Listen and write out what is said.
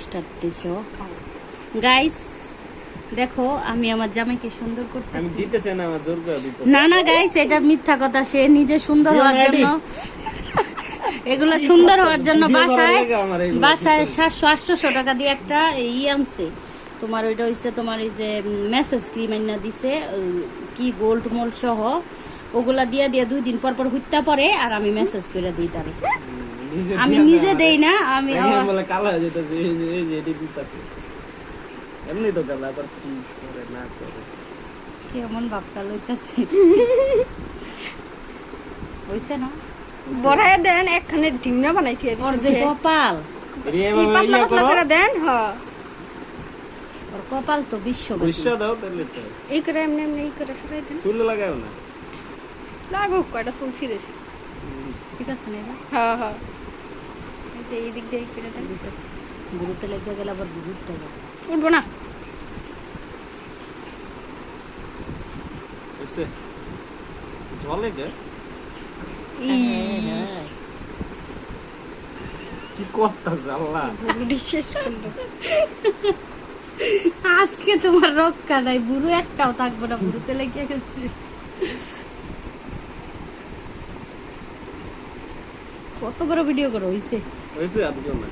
Start দিছো guys. দেখো আমি আমার জামাইকে সুন্দর করতে আমি দিতে চাই না, আমার জোর করে দিতে। না না গাইস, এটা মিথ্যা কথা। সে নিজে সুন্দর হওয়ার জন্য এগুলো সুন্দর হওয়ার জন্য বাসায় 700-800 টাকা দিয়ে একটা আনছে তোমার। ওইটা হইছে তোমার এই যে মেসেজ ক্রিম আইনা দিছে কি গোল্ড মোল্ড সহ, ওগুলা দিয়া 2 দিন পর পর হুইত্যা পরে আর আমি মেসেজ করে দিই তারে। আমি নিজে দেই না, আমি বলে কালা হয়ে যেতেছে, এই যে এটি দিতেছে এমনি তো কালা, আবার কি করে না করে কেমন ভাবটা লইতাছে। হইছে না বড়ায় দেন একখানে ডিমনা বানাইছি ওর যে কপাল, পাতলা পাতলা করে দেন। হ্যাঁ ওর কপাল তো পয়সা দাও তাহলে তো এই করে এমনি এমনি এই করে সরাই দেন। চুল লাগাও না, লাগুক কয়টা চুল ছিঁড়েছি। ঠিক আছে না? হ্যাঁ হ্যাঁ এই যে এই দিক দিয়ে এই করে দেন। গুরুতে লেগে গেলে আবার গুরুতে যাবে। উঠবো না। এসে জলে গে কি করতেছে আল্লাহ। গুরুটি শেষ করলো। আজকে তোমার রক্ষা নাই, বুড়ো একটাও থাকবো না, বুড়োতে লেগে গেছে। কত বড় ভিডিও করো হইছে হয়েছে আর কেউ না।